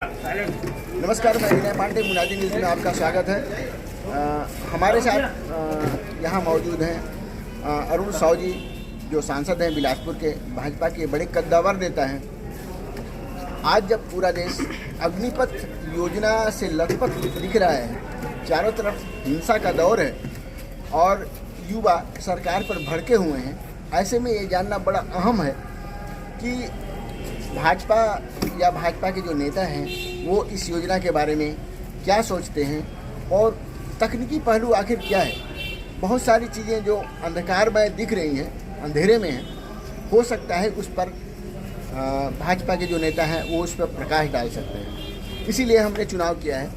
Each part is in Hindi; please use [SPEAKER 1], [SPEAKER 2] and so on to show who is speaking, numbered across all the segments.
[SPEAKER 1] नमस्कार, मैं विनय पांडे, मुनादी न्यूज़ में आपका स्वागत है। हमारे साथ यहाँ मौजूद हैं अरुण साहू जी, जो सांसद हैं बिलासपुर के, भाजपा के बड़े कद्दावर नेता हैं। आज जब पूरा देश अग्निपथ योजना से लथपथ दिख रहा है, चारों तरफ हिंसा का दौर है और युवा सरकार पर भड़के हुए हैं, ऐसे में ये जानना बड़ा अहम है कि भाजपा या भाजपा के जो नेता हैं वो इस योजना के बारे में क्या सोचते हैं और तकनीकी पहलू आखिर क्या है। बहुत सारी चीज़ें जो अंधकार में दिख रही हैं, अंधेरे में हैं, हो सकता है उस पर भाजपा के जो नेता हैं वो उस पर प्रकाश डाल सकते हैं। इसीलिए हमने चुनाव किया है।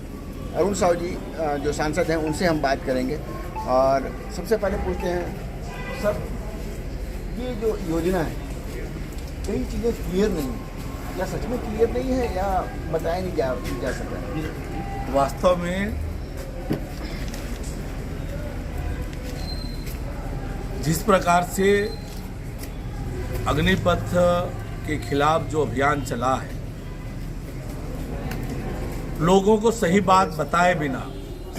[SPEAKER 1] अरुण साहू जी जो सांसद हैं, उनसे हम बात करेंगे और सबसे पहले पूछते हैं, सर, ये जो योजना है कई चीज़ें क्लियर नहीं है, या सच में क्लियर नहीं है या बताया नहीं जा सकता है?
[SPEAKER 2] वास्तव में जिस प्रकार से अग्निपथ के खिलाफ जो अभियान चला है, लोगों को सही बात बताए बिना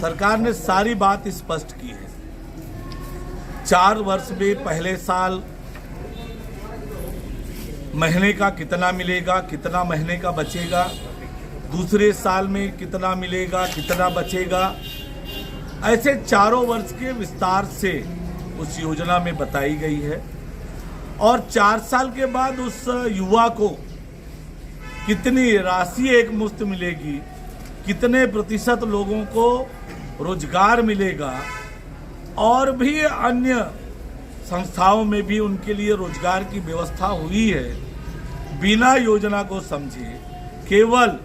[SPEAKER 2] सरकार ने सारी बात स्पष्ट की है। 4 वर्ष में पहले साल महीने का कितना मिलेगा, कितना महीने का बचेगा, दूसरे साल में कितना मिलेगा, कितना बचेगा, ऐसे चारों वर्ष के विस्तार से उस योजना में बताई गई है। और 4 साल के बाद उस युवा को कितनी राशि एक मुश्त मिलेगी, कितने प्रतिशत लोगों को रोजगार मिलेगा और भी अन्य संस्थाओं में भी उनके लिए रोजगार की व्यवस्था हुई है, बिना योजना को समझे केवल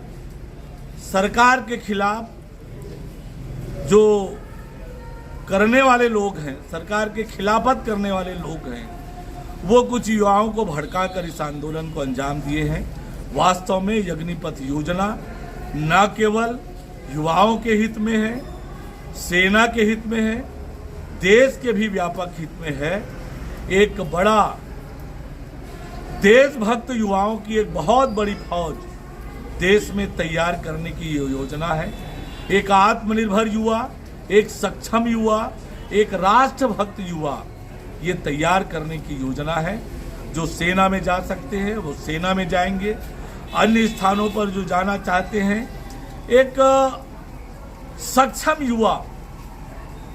[SPEAKER 2] सरकार के खिलाफ जो करने वाले लोग हैं, सरकार के खिलाफत करने वाले लोग हैं, वो कुछ युवाओं को भड़काकर इस आंदोलन को अंजाम दिए हैं। वास्तव में अग्निपथ योजना न केवल युवाओं के हित में है, सेना के हित में है, देश के भी व्यापक हित में है। एक बड़ा देशभक्त युवाओं की एक बहुत बड़ी फौज देश में तैयार करने की योजना है। एक आत्मनिर्भर युवा, एक सक्षम युवा, एक राष्ट्रभक्त युवा, ये तैयार करने की योजना है। जो सेना में जा सकते हैं वो सेना में जाएंगे, अन्य स्थानों पर जो जाना चाहते हैं, एक सक्षम युवा,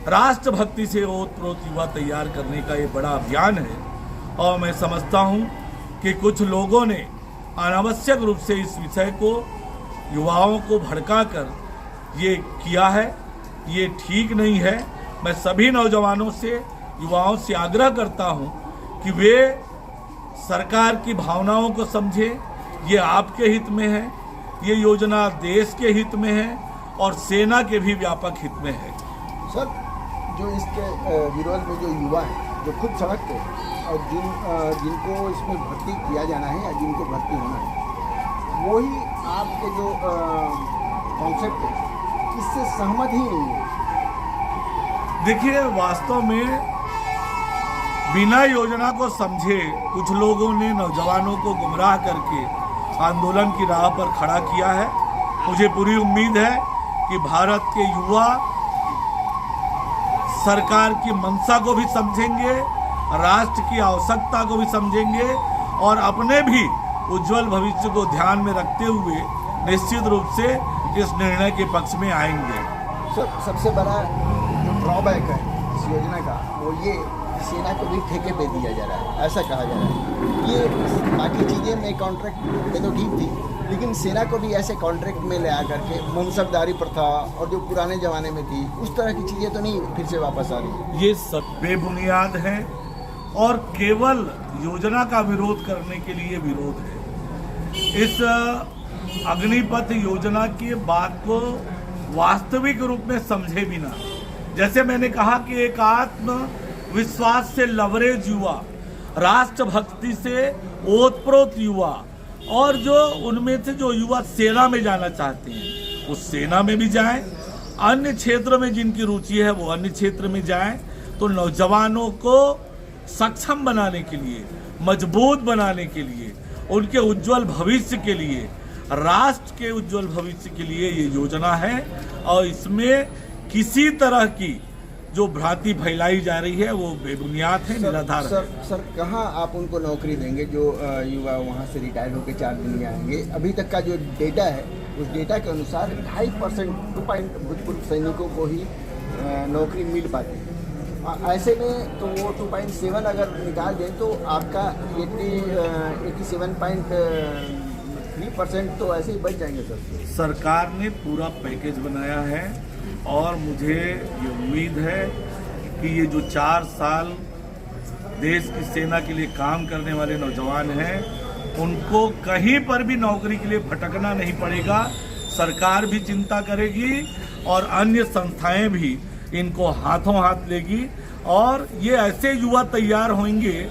[SPEAKER 2] राष्ट्रभक्ति से ओतप्रोत युवा तैयार करने का ये बड़ा अभियान है। और मैं समझता हूँ कि कुछ लोगों ने अनावश्यक रूप से इस विषय को युवाओं को भड़काकर ये किया है, ये ठीक नहीं है। मैं सभी नौजवानों से, युवाओं से आग्रह करता हूँ कि वे सरकार की भावनाओं को समझें। ये आपके हित में है, ये योजना देश के हित में है और सेना के भी व्यापक हित में है।
[SPEAKER 1] सर, जो इसके विरोध में जो युवा हैं, जो खुद सड़क पे और जिनको इसमें भर्ती किया जाना है या जिनको भर्ती होना है, वही आपके जो कॉन्सेप्ट है, इससे सहमत ही नहीं है।
[SPEAKER 2] देखिए, वास्तव में बिना योजना को समझे कुछ लोगों ने नौजवानों को गुमराह करके आंदोलन की राह पर खड़ा किया है। मुझे पूरी उम्मीद है कि भारत के युवा सरकार की मंशा को भी समझेंगे, राष्ट्र की आवश्यकता को भी समझेंगे और अपने भी उज्जवल भविष्य को ध्यान में रखते हुए निश्चित रूप से इस निर्णय के पक्ष में आएंगे।
[SPEAKER 1] सर, सबसे बड़ा जो ड्रॉबैक है इस योजना का वो ये सेना को भी ठेके पे दिया जा रहा है, ऐसा कहा जा रहा है। ये बाकी चीज़ें में कॉन्ट्रैक्ट में तो ठीक थी, लेकिन सेना को भी ऐसे कॉन्ट्रैक्ट में ले आकर के मनसबदारी प्रथा और जो पुराने ज़माने में थी उस तरह की चीज़ें तो नहीं फिर से वापस आ रही।
[SPEAKER 2] ये सब बेबुनियाद है और केवल योजना का विरोध करने के लिए विरोध है। इस अग्निपथ योजना की बात को वास्तविक रूप में समझे बिना, जैसे मैंने कहा कि एक आत्मविश्वास से लवरेज युवा, राष्ट्रभक्ति से ओतप्रोत युवा और जो उनमें से जो युवा सेना में जाना चाहते हैं उस सेना में भी जाएं, अन्य क्षेत्र में जिनकी रुचि है वो अन्य क्षेत्र में जाएं। तो नौजवानों को सक्षम बनाने के लिए, मजबूत बनाने के लिए, उनके उज्जवल भविष्य के लिए राष्ट्र के उज्जवल भविष्य के लिए ये योजना है और इसमें किसी तरह की जो भ्रांति फैलाई जा रही है वो बेबुनियाद है, निराधार है।
[SPEAKER 1] सर कहाँ आप उनको नौकरी देंगे जो युवा वहाँ से रिटायर होकर 4 दिन में आएंगे? अभी तक का जो डेटा है उस डेटा के अनुसार 2.5% भूतपूर्व सैनिकों को ही नौकरी मिल पाती है। ऐसे में तो वो 2.7 अगर निकाल दें तो आपका 87.3% तो ऐसे ही बच जाएंगे सर।
[SPEAKER 2] सरकार ने पूरा पैकेज बनाया है और मुझे ये उम्मीद है कि ये जो 4 साल देश की सेना के लिए काम करने वाले नौजवान हैं उनको कहीं पर भी नौकरी के लिए भटकना नहीं पड़ेगा। सरकार भी चिंता करेगी और अन्य संस्थाएं भी इनको हाथों हाथ लेगी और ये ऐसे युवा तैयार होंगे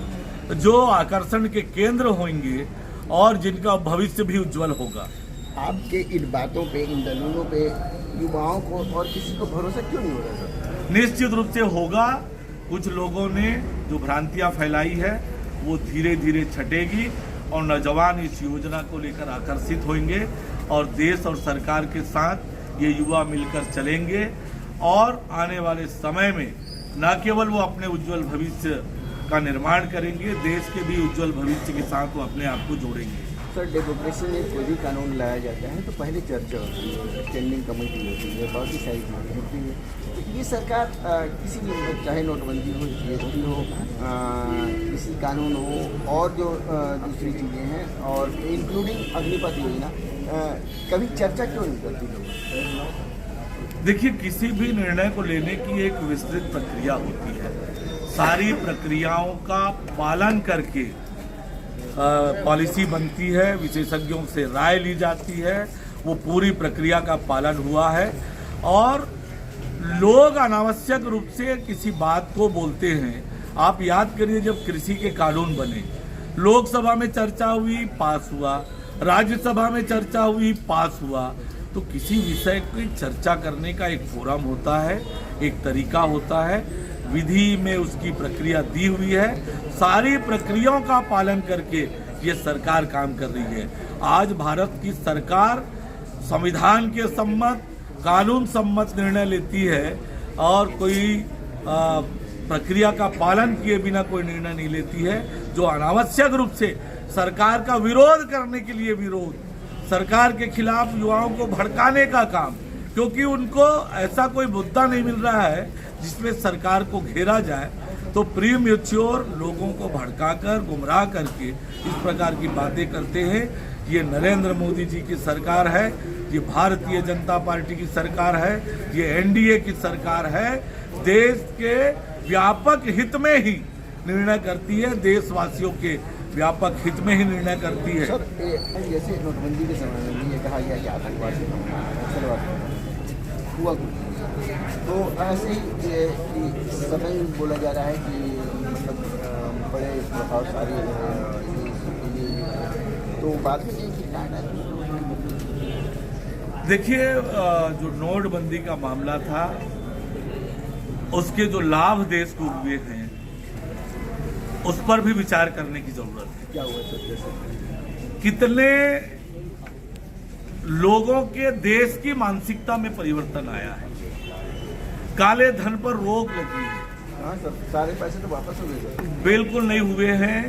[SPEAKER 2] जो आकर्षण के केंद्र होंगे और जिनका भविष्य भी उज्जवल होगा।
[SPEAKER 1] आपके इन बातों पे, इन दलीलों पे युवाओं को और किसी को भरोसा क्यों नहीं हो रहा सर?
[SPEAKER 2] निश्चित रूप से होगा। कुछ लोगों ने जो भ्रांतियां फैलाई है वो धीरे धीरे छटेगी और नौजवान इस योजना को लेकर आकर्षित होंगे और देश और सरकार के साथ ये युवा मिलकर चलेंगे और आने वाले समय में न केवल वो अपने उज्जवल भविष्य का निर्माण करेंगे, देश के भी उज्जवल भविष्य के साथ वो अपने आप को जोड़ेंगे।
[SPEAKER 1] सर डेमोक्रेसी में कोई भी कानून लाया जाता है तो पहले चर्चा होती है, स्टैंडिंग कमेटी होती है, बहुत ही सारी चीज़ें होती है। तो ये सरकार किसी भी, चाहे नोटबंदी हो, जीएसटी हो, किसी कानून हो और जो दूसरी चीज़ें हैं और इंक्लूडिंग अग्निपथ योजना, कभी चर्चा क्यों नहीं करती लोग?
[SPEAKER 2] देखिए, किसी भी निर्णय को लेने की एक विस्तृत प्रक्रिया होती है। सारी प्रक्रियाओं का पालन करके पॉलिसी बनती है, विशेषज्ञों से राय ली जाती है, वो पूरी प्रक्रिया का पालन हुआ है और लोग अनावश्यक रूप से किसी बात को बोलते हैं। आप याद करिए, जब कृषि के कानून बने, लोकसभा में चर्चा हुई, पास हुआ, राज्यसभा में चर्चा हुई, पास हुआ। तो किसी विषय की चर्चा करने का एक फोरम होता है, एक तरीका होता है, विधि में उसकी प्रक्रिया दी हुई है। सारी प्रक्रियाओं का पालन करके ये सरकार काम कर रही है। आज भारत की सरकार संविधान के सम्मत, कानून सम्मत निर्णय लेती है और कोई प्रक्रिया का पालन किए बिना कोई निर्णय नहीं लेती है। जो अनावश्यक रूप से सरकार का विरोध करने के लिए विरोध, सरकार के खिलाफ युवाओं को भड़काने का काम, क्योंकि उनको ऐसा कोई मुद्दा नहीं मिल रहा है जिसमें सरकार को घेरा जाए, तो प्रीमैच्योर लोगों को भड़काकर, गुमराह करके इस प्रकार की बातें करते हैं। ये नरेंद्र मोदी जी की सरकार है, ये भारतीय जनता पार्टी की सरकार है, ये एनडीए की सरकार है। देश के व्यापक हित में ही निर्णय करती है, देशवासियों के व्यापक हित में ही निर्णय करती है।
[SPEAKER 1] सर जैसे नोटबंदी के समय में ये कहा गया कि आतंकवाद हुआ, तो ऐसे ही समय बोला जा रहा है कि मतलब बड़े प्रभावशाली तो बाद में
[SPEAKER 2] देखिए, जो नोटबंदी का मामला था उसके जो लाभ देश को हुए हैं उस पर भी विचार करने की जरूरत है।
[SPEAKER 1] क्या हुआ सर?
[SPEAKER 2] कितने लोगों के देश की मानसिकता में परिवर्तन आया है। काले धन पर रोक लगी है।
[SPEAKER 1] हाँ सर, सारे पैसे तो वापस हो गए सर।
[SPEAKER 2] बिल्कुल नहीं हुए हैं।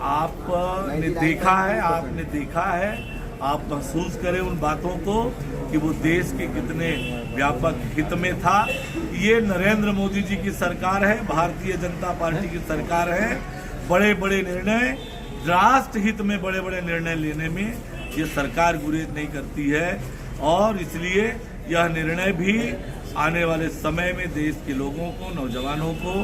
[SPEAKER 2] आपने देखा है, आपने देखा है, आप महसूस करें उन बातों को कि वो देश के कितने व्यापक हित में था। ये नरेंद्र मोदी जी की सरकार है, भारतीय जनता पार्टी की सरकार है। बड़े बड़े निर्णय, राष्ट्र हित में बड़े बड़े निर्णय लेने में ये सरकार गुरेज नहीं करती है और इसलिए यह निर्णय भी आने वाले समय में देश के लोगों को, नौजवानों को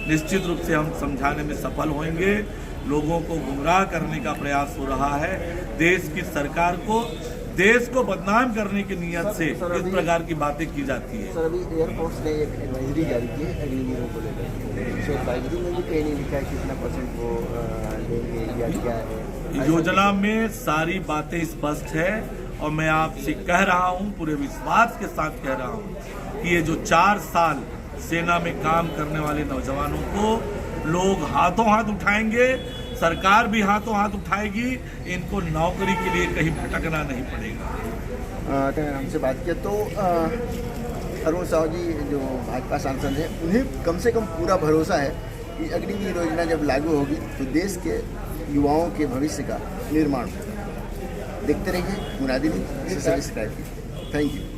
[SPEAKER 2] निश्चित रूप से हम समझाने में सफल होंगे। लोगों को गुमराह करने का प्रयास हो रहा है। देश की सरकार को, देश को बदनाम करने की नियत से इस प्रकार की बातें की जाती है।
[SPEAKER 1] सर अभी एयरफोर्स ने एक एडवाइजरी जारी की है अग्निवीरों को लेकर। एडवाइजरी में भी कहीं नहीं लिखा है कितना % वो देंगे या क्या है।
[SPEAKER 2] योजना में सारी बातें स्पष्ट है और मैं आपसे कह रहा हूं, पूरे विश्वास के साथ कह रहा हूं कि ये जो 4 साल सेना में काम करने वाले नौजवानों को लोग हाथों हाथ उठाएंगे, सरकार भी हाथों हाथ उठाएगी, इनको नौकरी के लिए कहीं भटकना नहीं पड़ेगा।
[SPEAKER 1] हमसे बात किया तो अरुण साहू जी जो भाजपा सांसद हैं, उन्हें कम से कम पूरा भरोसा है कि अग्निवीर योजना जब लागू होगी तो देश के युवाओं के भविष्य का निर्माण होगा। देखते रहिए मुनादी न्यूज़, इसे सब्सक्राइब कीजिए। Thank you.